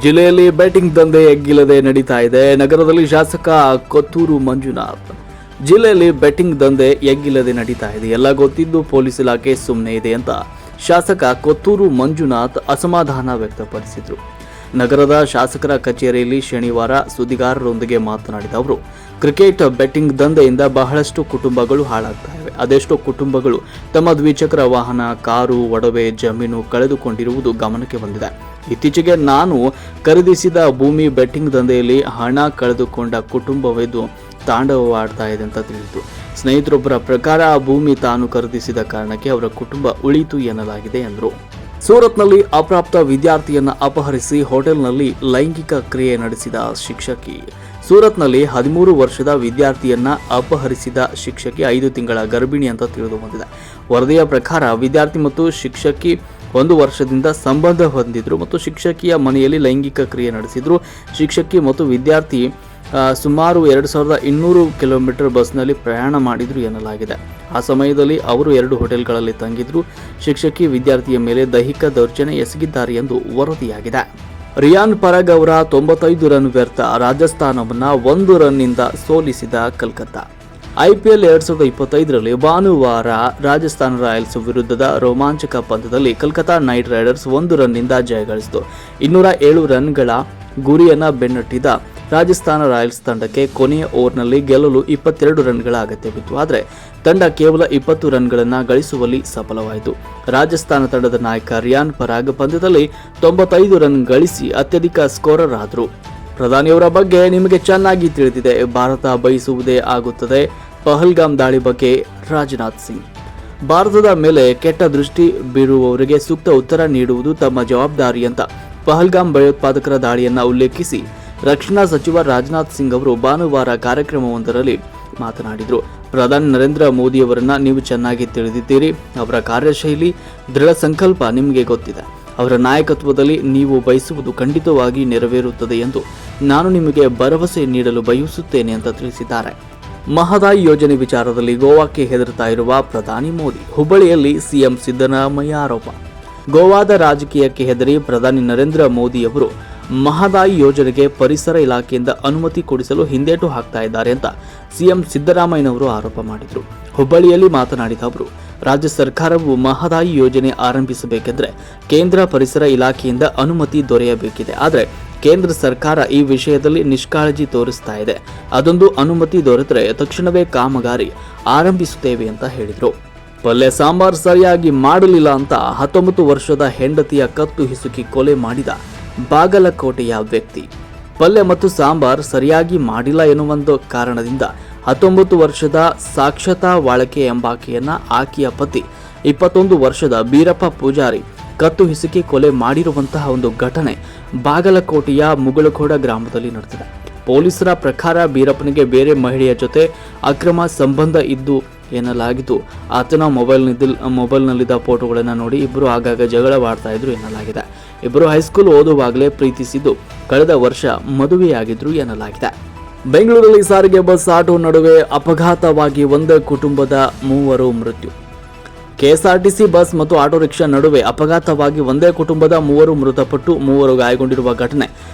ಜಿಲ್ಲೆಯಲ್ಲಿ ಬೆಟ್ಟಿಂಗ್ ದಂಧೆ ಎಗ್ಗಿಲ್ಲದೆ ನಡೀತಾ ಇದೆ. ನಗರದಲ್ಲಿ ಶಾಸಕ ಕೊತ್ತೂರು ಮಂಜುನಾಥ್. ಜಿಲ್ಲೆಯಲ್ಲಿ ಬೆಟ್ಟಿಂಗ್ ದಂಧೆ ಎಗ್ಗಿಲ್ಲದೆ ನಡೀತಾ ಇದೆ, ಎಲ್ಲ ಗೊತ್ತಿದ್ದು ಪೊಲೀಸ್ ಇಲಾಖೆ ಸುಮ್ಮನೆ ಇದೆ ಅಂತ ಶಾಸಕ ಕೊತ್ತೂರು ಮಂಜುನಾಥ್ ಅಸಮಾಧಾನ ವ್ಯಕ್ತಪಡಿಸಿದರು. ನಗರದ ಶಾಸಕರ ಕಚೇರಿಯಲ್ಲಿ ಶನಿವಾರ ಸುದ್ದಿಗಾರರೊಂದಿಗೆ ಮಾತನಾಡಿದ ಅವರು, ಕ್ರಿಕೆಟ್ ಬೆಟ್ಟಿಂಗ್ ದಂಧೆಯಿಂದ ಬಹಳಷ್ಟು ಕುಟುಂಬಗಳು ಹಾಳಾಗ್ತಾ ಇವೆ. ಅದೆಷ್ಟೋ ಕುಟುಂಬಗಳು ತಮ್ಮ ದ್ವಿಚಕ್ರ ವಾಹನ, ಕಾರು, ಒಡವೆ, ಜಮೀನು ಕಳೆದುಕೊಂಡಿರುವುದು ಗಮನಕ್ಕೆ ಬಂದಿದೆ. ಇತ್ತೀಚೆಗೆ ನಾನು ಖರೀದಿಸಿದ ಭೂಮಿ ಬೆಟ್ಟಿಂಗ್ ದಂಧೆಯಲ್ಲಿ ಹಣ ಕಳೆದುಕೊಂಡ ಕುಟುಂಬವೆಂದು ತಾಂಡವವಾಡ್ತಾ ಇದೆ ಅಂತ ತಿಳಿಯಿತು. ಸ್ನೇಹಿತರೊಬ್ಬರ ಪ್ರಕಾರ ಆ ಭೂಮಿ ತಾನು ಖರೀದಿಸಿದ ಕಾರಣಕ್ಕೆ ಅವರ ಕುಟುಂಬ ಉಳಿಯಿತು ಎನ್ನಲಾಗಿದೆ ಎಂದರು. ಸೂರತ್ನಲ್ಲಿ ಅಪ್ರಾಪ್ತ ವಿದ್ಯಾರ್ಥಿಯನ್ನ ಅಪಹರಿಸಿ ಹೋಟೆಲ್ನಲ್ಲಿ ಲೈಂಗಿಕ ಕ್ರಿಯೆ ನಡೆಸಿದ ಶಿಕ್ಷಕಿ. ಸೂರತ್ನಲ್ಲಿ 13 ವರ್ಷದ ವಿದ್ಯಾರ್ಥಿಯನ್ನ ಅಪಹರಿಸಿದ ಶಿಕ್ಷಕಿ 5 ತಿಂಗಳ ಗರ್ಭಿಣಿ ಅಂತ ತಿಳಿದು ಬಂದಿದೆ. ವರದಿಯ ಪ್ರಕಾರ ವಿದ್ಯಾರ್ಥಿ ಮತ್ತು ಶಿಕ್ಷಕಿ 1 ವರ್ಷದಿಂದ ಸಂಬಂಧ ಹೊಂದಿದ್ರು ಮತ್ತು ಶಿಕ್ಷಕಿಯ ಮನೆಯಲ್ಲಿ ಲೈಂಗಿಕ ಕ್ರಿಯೆ ನಡೆಸಿದ್ರು. ಶಿಕ್ಷಕಿ ಮತ್ತು ವಿದ್ಯಾರ್ಥಿ ಸುಮಾರು 2200 ಕಿಲೋಮೀಟರ್ ಬಸ್ನಲ್ಲಿ ಪ್ರಯಾಣ ಮಾಡಿದ್ರು ಎನ್ನಲಾಗಿದೆ. ಆ ಸಮಯದಲ್ಲಿ ಅವರು 2 ಹೋಟೆಲ್ಗಳಲ್ಲಿ ತಂಗಿದ್ರು. ಶಿಕ್ಷಕಿ ವಿದ್ಯಾರ್ಥಿಯ ಮೇಲೆ ದೈಹಿಕ ದೌರ್ಜನ್ಯ ಎಸಗಿದ್ದಾರೆ ಎಂದು ವರದಿಯಾಗಿದೆ. ರಿಯಾನ್ ಪರಾಗ್ ಅವರ 95 ರನ್ ವ್ಯರ್ಥ ರಾಜಸ್ಥಾನವನ್ನು 1 ರನ್ನಿಂದ ಸೋಲಿಸಿದ ಕಲ್ಕತ್ತಾ. IPL 2025ರಲ್ಲಿ ಭಾನುವಾರ ರಾಜಸ್ಥಾನ ರಾಯಲ್ಸ್ ವಿರುದ್ಧದ ರೋಮಾಂಚಕ ಪಂದ್ಯದಲ್ಲಿ ಕಲ್ಕತ್ತಾ ನೈಟ್ ರೈಡರ್ಸ್ 1 ರನ್ನಿಂದ ಜಯಗಳಿಸಿತು. 207 ರನ್ಗಳ ಗುರಿಯನ್ನು ಬೆನ್ನಟ್ಟಿದ ರಾಜಸ್ಥಾನ ರಾಯಲ್ಸ್ ತಂಡಕ್ಕೆ ಕೊನೆಯ ಓವರ್ನಲ್ಲಿ ಗೆಲ್ಲಲು 22 ರನ್ಗಳ ಅಗತ್ಯವಿತ್ತು. ಆದರೆ ತಂಡ ಕೇವಲ 20 ರನ್ಗಳನ್ನು ಗಳಿಸುವಲ್ಲಿ ಸಫಲವಾಯಿತು. ರಾಜಸ್ಥಾನ ತಂಡದ ನಾಯಕ ರಿಯಾನ್ ಪರಾಗ್ ಪಂದ್ಯದಲ್ಲಿ 95 ರನ್ ಗಳಿಸಿ ಅತ್ಯಧಿಕ ಸ್ಕೋರರ್ ಆದರು. ಪ್ರಧಾನಿಯವರ ಬಗ್ಗೆ ನಿಮಗೆ ಚೆನ್ನಾಗಿ ತಿಳಿದಿದೆ. ಭಾರತ ಬಯಸುವುದೇ ಆಗುತ್ತದೆ. ಪಹಲ್ಗಾಮ್ ದಾಳಿ ಬಗ್ಗೆ ರಾಜನಾಥ್ ಸಿಂಗ್. ಭಾರತದ ಮೇಲೆ ಕೆಟ್ಟ ದೃಷ್ಟಿ ಬೀರುವವರಿಗೆ ಸೂಕ್ತ ಉತ್ತರ ನೀಡುವುದು ತಮ್ಮ ಜವಾಬ್ದಾರಿ ಅಂತ ಪಹಲ್ಗಾಮ್ ಭಯೋತ್ಪಾದಕರ ದಾಳಿಯನ್ನು ಉಲ್ಲೇಖಿಸಿ ರಕ್ಷಣಾ ಸಚಿವ ರಾಜನಾಥ್ ಸಿಂಗ್ ಅವರು ಭಾನುವಾರ ಕಾರ್ಯಕ್ರಮವೊಂದರಲ್ಲಿ ಮಾತನಾಡಿದರು. ಪ್ರಧಾನಿ ನರೇಂದ್ರ ಮೋದಿಯವರನ್ನ ನೀವು ಚೆನ್ನಾಗಿ ತಿಳಿದಿದ್ದೀರಿ. ಅವರ ಕಾರ್ಯಶೈಲಿ, ದೃಢ ಸಂಕಲ್ಪ ನಿಮಗೆ ಗೊತ್ತಿದೆ. ಅವರ ನಾಯಕತ್ವದಲ್ಲಿ ನೀವು ಬಯಸುವುದು ಖಂಡಿತವಾಗಿ ನೆರವೇರುತ್ತದೆ ಎಂದು ನಾನು ನಿಮಗೆ ಭರವಸೆ ನೀಡಲು ಬಯಸುತ್ತೇನೆ ಅಂತ ತಿಳಿಸಿದ್ದಾರೆ. ಮಹದಾಯಿ ಯೋಜನೆ ವಿಚಾರದಲ್ಲಿ ಗೋವಾಕ್ಕೆ ಹೆದರ್ತಾ ಇರುವ ಪ್ರಧಾನಿ ಮೋದಿ. ಹುಬ್ಬಳ್ಳಿಯಲ್ಲಿ ಸಿಎಂ ಸಿದ್ದರಾಮಯ್ಯ ಆರೋಪ. ಗೋವಾದ ರಾಜಕೀಯಕ್ಕೆ ಹೆದರಿ ಪ್ರಧಾನಿ ನರೇಂದ್ರ ಮೋದಿ ಅವರು ಮಹದಾಯಿ ಯೋಜನೆಗೆ ಪರಿಸರ ಇಲಾಖೆಯಿಂದ ಅನುಮತಿ ಕೊಡಿಸಲು ಹಿಂದೇಟು ಹಾಕ್ತಾ ಇದ್ದಾರೆ ಅಂತ ಸಿಎಂ ಸಿದ್ದರಾಮಯ್ಯನವರು ಆರೋಪ ಮಾಡಿದರು. ಹುಬ್ಬಳ್ಳಿಯಲ್ಲಿ ಮಾತನಾಡಿದ ಅವರು, ರಾಜ್ಯ ಸರ್ಕಾರವು ಮಹದಾಯಿ ಯೋಜನೆ ಆರಂಭಿಸಬೇಕೆಂದರೆ ಕೇಂದ್ರ ಪರಿಸರ ಇಲಾಖೆಯಿಂದ ಅನುಮತಿ ದೊರೆಯಬೇಕಿದೆ. ಆದರೆ ಕೇಂದ್ರ ಸರ್ಕಾರ ಈ ವಿಷಯದಲ್ಲಿ ನಿಷ್ಕಾಳಜಿ ತೋರಿಸ್ತಾ ಇದೆ. ಅದೊಂದು ಅನುಮತಿ ದೊರೆತರೆ ತಕ್ಷಣವೇ ಕಾಮಗಾರಿ ಆರಂಭಿಸುತ್ತೇವೆ ಅಂತ ಹೇಳಿದರು. ಪಲ್ಯ ಸಾಂಬಾರ್ ಸರಿಯಾಗಿ ಮಾಡಲಿಲ್ಲ ಅಂತ 19 ವರ್ಷದ ಹೆಂಡತಿಯ ಕತ್ತು ಹಿಸುಕಿ ಕೊಲೆ ಮಾಡಿದ ಬಾಗಲಕೋಟೆಯ ವ್ಯಕ್ತಿ. ಪಲ್ಯ ಮತ್ತು ಸಾಂಬಾರ್ ಸರಿಯಾಗಿ ಮಾಡಿಲ್ಲ ಎನ್ನುವ ಕಾರಣದಿಂದ 19 ವರ್ಷದ ಸಾಕ್ಷತಾ ವಾಳಕೆ ಎಂಬಾಕೆಯನ್ನ ಆಕೆಯ ಪತಿ 21 ವರ್ಷದ ಬೀರಪ್ಪ ಪೂಜಾರಿ ಕತ್ತು ಹಿಸುಕಿ ಕೊಲೆ ಮಾಡಿರುವಂತಹ ಒಂದು ಘಟನೆ ಬಾಗಲಕೋಟೆಯ ಮುಗಳಖೋಡ ಗ್ರಾಮದಲ್ಲಿ ನಡೆದಿದೆ. ಪೊಲೀಸರ ಪ್ರಕಾರ ಬೀರಪ್ಪನಿಗೆ ಬೇರೆ ಮಹಿಳೆಯ ಜೊತೆ ಅಕ್ರಮ ಸಂಬಂಧ ಇದ್ದು ಎನ್ನಲಾಗಿದ್ದು, ಆತನ ಮೊಬೈಲ್ನಲ್ಲಿದ್ದ ಫೋಟೋಗಳನ್ನು ನೋಡಿ ಇಬ್ಬರು ಆಗಾಗ ಜಗಳವಾಡ್ತಾ ಇದ್ರು ಎನ್ನಲಾಗಿದೆ. ಇಬ್ಬರು ಹೈಸ್ಕೂಲ್ ಓದುವಾಗಲೇ ಪ್ರೀತಿಸಿದ್ದು ಕಳೆದ ವರ್ಷ ಮದುವೆಯಾಗಿದ್ರು ಎನ್ನಲಾಗಿದೆ. ಬೆಂಗಳೂರಲ್ಲಿ ಸಾರಿಗೆ ಬಸ್ ಆಟೋ ನಡುವೆ ಅಪಘಾತವಾಗಿ ಒಂದೇ ಕುಟುಂಬದ 3 ಮೃತ್ಯು. ಕೆಎಸ್ಆರ್ಟಿಸಿ ಬಸ್ ಮತ್ತು ಆಟೋ ರಿಕ್ಷಾ ನಡುವೆ ಅಪಘಾತವಾಗಿ ಒಂದೇ ಕುಟುಂಬದ 3 ಮೃತಪಟ್ಟು 3 ಗಾಯಗೊಂಡಿರುವ ಘಟನೆ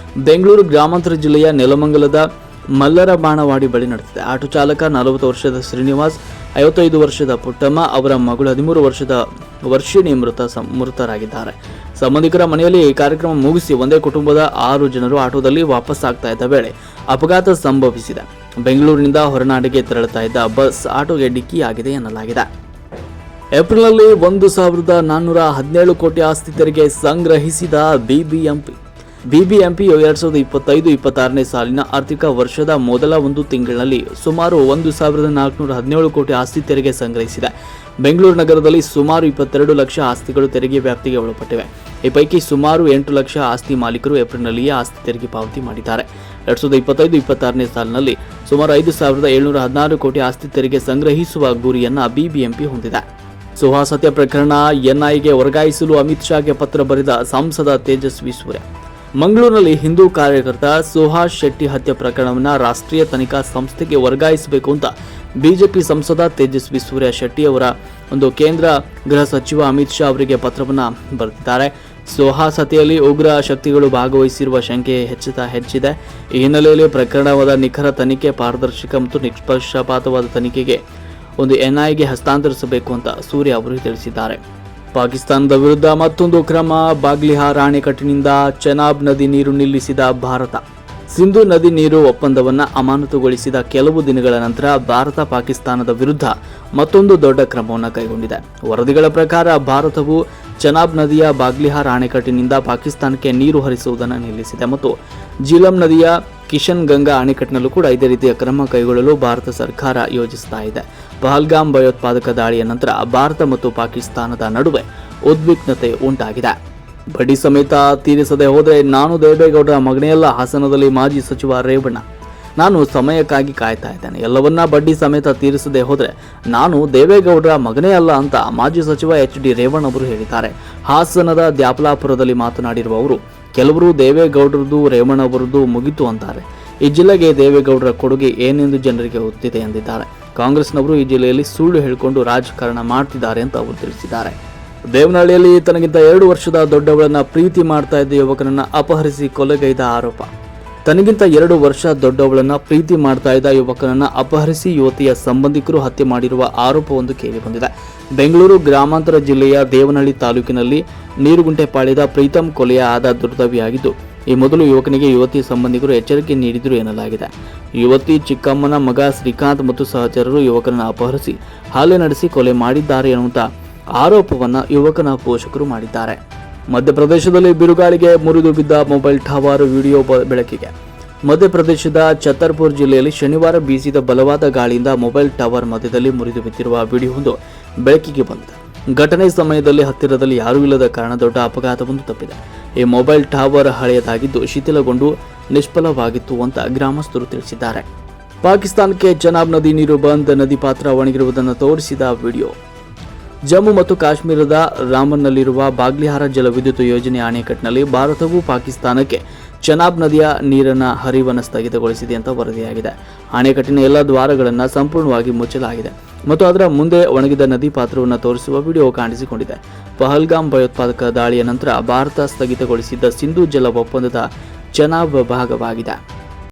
ಬೆಂಗಳೂರು ಗ್ರಾಮಾಂತರ ಜಿಲ್ಲೆಯ ನೆಲಮಂಗಲದ ಮಲ್ಲರ ಬಾಣವಾಡಿ ಬಳಿ ನಡೆದಿದೆ. ಆಟೋ ಚಾಲಕ 40 ವರ್ಷದ ಶ್ರೀನಿವಾಸ್, 55 ವರ್ಷದ ಪುಟ್ಟಮ್ಮ, ಅವರ ಮಗಳು 13 ವರ್ಷದ ವರ್ಷಿಣಿ ಮೃತರಾಗಿದ್ದಾರೆ. ಸಂಬಂಧಿಕರ ಮನೆಯಲ್ಲಿ ಈ ಕಾರ್ಯಕ್ರಮ ಮುಗಿಸಿ ಒಂದೇ ಕುಟುಂಬದ 6 ಜನರು ಆಟೋದಲ್ಲಿ ವಾಪಸ್ ಆಗ್ತಾ ಇದ್ದ ವೇಳೆ ಅಪಘಾತ ಸಂಭವಿಸಿದೆ. ಬೆಂಗಳೂರಿನಿಂದ ಹೊರನಾಡಿಗೆ ತೆರಳುತ್ತಾ ಇದ್ದ ಬಸ್ ಆಟೋಗೆ ಡಿಕ್ಕಿಯಾಗಿದೆ ಎನ್ನಲಾಗಿದೆ. ಏಪ್ರಿಲ್ನಲ್ಲಿ 1417 ಕೋಟಿ ಆಸ್ತಿ ತೆರಿಗೆ ಸಂಗ್ರಹಿಸಿದ ಬಿಬಿಎಂಪಿ 2025-26ನೇ ಸಾಲಿನ ಆರ್ಥಿಕ ವರ್ಷದ ಮೊದಲ 1 ತಿಂಗಳಿನಲ್ಲಿ ಸುಮಾರು 1417 ಕೋಟಿ ಆಸ್ತಿ ತೆರಿಗೆ ಸಂಗ್ರಹಿಸಿದೆ. ಬೆಂಗಳೂರು ನಗರದಲ್ಲಿ ಸುಮಾರು 22 ಲಕ್ಷ ಆಸ್ತಿಗಳು ತೆರಿಗೆ ವ್ಯಾಪ್ತಿಗೆ ಒಳಪಟ್ಟಿವೆ. ಈ ಪೈಕಿ ಸುಮಾರು 8 ಲಕ್ಷ ಆಸ್ತಿ ಮಾಲೀಕರು ಏಪ್ರಿಲ್ನಲ್ಲಿಯೇ ಆಸ್ತಿ ತೆರಿಗೆ ಪಾವತಿ ಮಾಡಿದ್ದಾರೆ. 2025-26ನೇ ಸಾಲಿನಲ್ಲಿ ಸುಮಾರು 5716 ಕೋಟಿ ಆಸ್ತಿ ತೆರಿಗೆ ಸಂಗ್ರಹಿಸುವ ಗುರಿಯನ್ನು ಬಿಬಿಎಂಪಿ ಹೊಂದಿದೆ. ಸುಹಾಸ್ ಹತ್ಯೆ ಪ್ರಕರಣ ಎನ್ಐಎಗೆ ವರ್ಗಾಯಿಸಲು ಅಮಿತ್ ಶಾಗೆ ಪತ್ರ ಬರೆದ ಸಂಸದ ತೇಜಸ್ವಿ ಸೂರ್ಯ. ಮಂಗಳೂರಿನಲ್ಲಿ ಹಿಂದೂ ಕಾರ್ಯಕರ್ತ ಸುಹಾಸ್ ಶೆಟ್ಟಿ ಹತ್ಯೆ ಪ್ರಕರಣವನ್ನು ರಾಷ್ಟ್ರೀಯ ತನಿಖಾ ಸಂಸ್ಥೆಗೆ ವರ್ಗಾಯಿಸಬೇಕು ಅಂತ ಬಿಜೆಪಿ ಸಂಸದ ತೇಜಸ್ವಿ ಸೂರ್ಯ ಶೆಟ್ಟಿ ಅವರ ಕೇಂದ್ರ ಗೃಹ ಸಚಿವ ಅಮಿತ್ ಶಾ ಅವರಿಗೆ ಪತ್ರವನ್ನು ಬರೆದಿದ್ದಾರೆ. ಸೊಹಾಸತೆಯಲ್ಲಿ ಉಗ್ರ ಶಕ್ತಿಗಳು ಭಾಗವಹಿಸಿರುವ ಶಂಕೆ ಹೆಚ್ಚಿದೆ. ಈ ಹಿನ್ನೆಲೆಯಲ್ಲಿ ಪ್ರಕರಣವಾದ ನಿಖರ ತನಿಖೆ, ಪಾರದರ್ಶಕ ಮತ್ತು ನಿಷ್ಪಕ್ಷಪಾತವಾದ ತನಿಖೆಗೆ ಒಂದು ಎನ್ಐಎಗೆ ಹಸ್ತಾಂತರಿಸಬೇಕು ಅಂತ ಸೂರ್ಯ ಅವರು ತಿಳಿಸಿದ್ದಾರೆ. ಪಾಕಿಸ್ತಾನದ ವಿರುದ್ಧ ಮತ್ತೊಂದು ಕ್ರಮ, ಬಾಗ್ಲಿಹಾರ್ ಅಣೆಕಟ್ಟಿನಿಂದ ಚೆನಾಬ್ ನದಿ ನೀರು ನಿಲ್ಲಿಸಿದ ಭಾರತ. ಸಿಂಧು ನದಿ ನೀರು ಒಪ್ಪಂದವನ್ನು ಅಮಾನತುಗೊಳಿಸಿದ ಕೆಲವು ದಿನಗಳ ನಂತರ ಭಾರತ ಪಾಕಿಸ್ತಾನದ ವಿರುದ್ಧ ಮತ್ತೊಂದು ದೊಡ್ಡ ಕ್ರಮವನ್ನು ಕೈಗೊಂಡಿದೆ. ವರದಿಗಳ ಪ್ರಕಾರ ಭಾರತವು ಚೆನಾಬ್ ನದಿಯ ಬಾಗ್ಲಿಹಾರ್ ಅಣೆಕಟ್ಟಿನಿಂದ ಪಾಕಿಸ್ತಾನಕ್ಕೆ ನೀರು ಹರಿಸುವುದನ್ನು ನಿಲ್ಲಿಸಿದೆ ಮತ್ತು ಜೀಲಂ ನದಿಯ ಕಿಶನ್ ಗಂಗಾ ಅಣೆಕಟ್ಟಿನಲ್ಲೂ ಕೂಡ ಇದೇ ರೀತಿಯ ಕ್ರಮ ಕೈಗೊಳ್ಳಲು ಭಾರತ ಸರ್ಕಾರ ಯೋಜಿಸ್ತಾ ಇದೆ. ಪಹಲ್ಗಾಮ್ ಭಯೋತ್ಪಾದಕ ದಾಳಿಯ ನಂತರ ಭಾರತ ಮತ್ತು ಪಾಕಿಸ್ತಾನದ ನಡುವೆ ಉದ್ವಿಗ್ನತೆ ಉಂಟಾಗಿದೆ. ಬಡ್ಡಿ ಸಮೇತ ತೀರಿಸದೆ ಹೋದರೆ ನಾನು ದೇವೇಗೌಡರ ಮಗನೇ ಅಲ್ಲ. ಹಾಸನದಲ್ಲಿ ಮಾಜಿ ಸಚಿವ ರೇವಣ್ಣ, ನಾನು ಸಮಯಕ್ಕಾಗಿ ಕಾಯ್ತಾ ಇದ್ದೇನೆ. ಎಲ್ಲವನ್ನ ಬಡ್ಡಿ ಸಮೇತ ತೀರಿಸದೆ ಹೋದರೆ ನಾನು ದೇವೇಗೌಡರ ಮಗನೇ ಅಲ್ಲ ಅಂತ ಮಾಜಿ ಸಚಿವ HD ರೇವಣ್ಣ ಅವರು ಹೇಳಿದ್ದಾರೆ. ಹಾಸನದ ದ್ಯಾಪಲಾಪುರದಲ್ಲಿ ಮಾತನಾಡಿರುವ ಅವರು, ಕೆಲವರು ದೇವೇಗೌಡರದು ರೇವಣ್ಣ ಅವರದ್ದು ಮುಗಿತು ಅಂತಾರೆ. ಈ ಜಿಲ್ಲೆಗೆ ದೇವೇಗೌಡರ ಕೊಡುಗೆ ಏನೆಂದು ಜನರಿಗೆ ಗೊತ್ತಿದೆ ಎಂದಿದ್ದಾರೆ. ಕಾಂಗ್ರೆಸ್ನವರು ಈ ಜಿಲ್ಲೆಯಲ್ಲಿ ಸುಳ್ಳು ಹೇಳಿಕೊಂಡು ರಾಜಕಾರಣ ಮಾಡ್ತಿದ್ದಾರೆ ಅಂತ ಅವರು ತಿಳಿಸಿದ್ದಾರೆ. ದೇವನಹಳ್ಳಿಯಲ್ಲಿ ತನಗಿಂತ 2 ವರ್ಷದ ದೊಡ್ಡವಳನ್ನ ಪ್ರೀತಿ ಮಾಡ್ತಾ ಇದ್ದ ಯುವಕನನ್ನ ಅಪಹರಿಸಿ ಕೊಲೆಗೈದ ಆರೋಪ. ತನಗಿಂತ 2 ವರ್ಷ ದೊಡ್ಡವಳನ್ನ ಪ್ರೀತಿ ಮಾಡ್ತಾ ಇದ್ದ ಯುವಕನನ್ನ ಅಪಹರಿಸಿ ಯುವತಿಯ ಸಂಬಂಧಿಕರು ಹತ್ಯೆ ಮಾಡಿರುವ ಆರೋಪವೊಂದು ಕೇಳಿಬಂದಿದೆ. ಬೆಂಗಳೂರು ಗ್ರಾಮಾಂತರ ಜಿಲ್ಲೆಯ ದೇವನಹಳ್ಳಿ ತಾಲೂಕಿನಲ್ಲಿ ನೀರುಗುಂಟೆಪಾಳ್ಯದ ಪ್ರೀತಮ್ ಕೊಲೆಯಾದ ದುರ್ದೈವಿಯಾಗಿದ್ದು, ಈ ಮೊದಲು ಯುವಕನಿಗೆ ಯುವತಿ ಸಂಬಂಧಿಕರು ಎಚ್ಚರಿಕೆ ನೀಡಿದ್ರು ಎನ್ನಲಾಗಿದೆ. ಯುವತಿ ಚಿಕ್ಕಮ್ಮನ ಮಗ ಶ್ರೀಕಾಂತ್ ಮತ್ತು ಸಹಚರರು ಯುವಕನನ್ನು ಅಪಹರಿಸಿ ಹಲ್ಲೆ ನಡೆಸಿ ಕೊಲೆ ಮಾಡಿದ್ದಾರೆ ಎನ್ನುವಂಥ ಆರೋಪವನ್ನು ಯುವಕನ ಪೋಷಕರು ಮಾಡಿದ್ದಾರೆ. ಮಧ್ಯಪ್ರದೇಶದಲ್ಲಿ ಬಿರುಗಾಳಿಗೆ ಮುರಿದು ಬಿದ್ದ ಮೊಬೈಲ್ ಟವರ್ ವಿಡಿಯೋ ಬೆಳಕಿಗೆ. ಮಧ್ಯಪ್ರದೇಶದ ಛತರ್ಪುರ್ ಜಿಲ್ಲೆಯಲ್ಲಿ ಶನಿವಾರ ಬೀಸಿದ ಬಲವಾದ ಗಾಳಿಯಿಂದ ಮೊಬೈಲ್ ಟವರ್ ಮಧ್ಯದಲ್ಲಿ ಮುರಿದು ಬಿದ್ದಿರುವ ವಿಡಿಯೋವೊಂದು ಬೆಳಕಿಗೆ ಬಂದಿದೆ. ಘಟನೆ ಸಮಯದಲ್ಲಿ ಹತ್ತಿರದಲ್ಲಿ ಯಾರೂ ಇಲ್ಲದ ಕಾರಣ ದೊಡ್ಡ ಅಪಘಾತವೊಂದು ತಪ್ಪಿದೆ. ಈ ಮೊಬೈಲ್ ಟವರ್ ಹಳೆಯದಾಗಿದ್ದು ಶಿಥಿಲಗೊಂಡು ನಿಷ್ಫಲವಾಗಿತ್ತು ಅಂತ ಗ್ರಾಮಸ್ಥರು ತಿಳಿಸಿದ್ದಾರೆ. ಪಾಕಿಸ್ತಾನಕ್ಕೆ ಚೆನಾಬ್ ನದಿ ನೀರು ಬಂದ್, ನದಿ ಪಾತ್ರ ಒಣಗಿರುವುದನ್ನು ತೋರಿಸಿದ ವಿಡಿಯೋ. ಜಮ್ಮು ಮತ್ತು ಕಾಶ್ಮೀರದ ರಾಮನ್ನಲ್ಲಿರುವ ಬಾಗ್ಲಿಹಾರ ಜಲವಿದ್ಯುತ್ ಯೋಜನೆ ಅಣೆಕಟ್ಟಿನಲ್ಲಿ ಭಾರತವು ಪಾಕಿಸ್ತಾನಕ್ಕೆ ಚೆನಾಬ್ ನದಿಯ ನೀರಿನ ಹರಿವನ್ನು ಸ್ಥಗಿತಗೊಳಿಸಿದೆ ಅಂತ ವರದಿಯಾಗಿದೆ. ಅಣೆಕಟ್ಟಿನ ಎಲ್ಲ ದ್ವಾರಗಳನ್ನು ಸಂಪೂರ್ಣವಾಗಿ ಮುಚ್ಚಲಾಗಿದೆ ಮತ್ತು ಅದರ ಮುಂದೆ ಒಣಗಿದ ನದಿ ಪಾತ್ರವನ್ನು ತೋರಿಸುವ ವಿಡಿಯೋ ಕಾಣಿಸಿಕೊಂಡಿದೆ. ಪಹಲ್ಗಾಮ್ ಭಯೋತ್ಪಾದಕ ದಾಳಿಯ ನಂತರ ಭಾರತ ಸ್ಥಗಿತಗೊಳಿಸಿದ್ದ ಸಿಂಧು ಜಲ ಒಪ್ಪಂದದ ಚೆನಾಬ್ ಭಾಗವಾಗಿದೆ.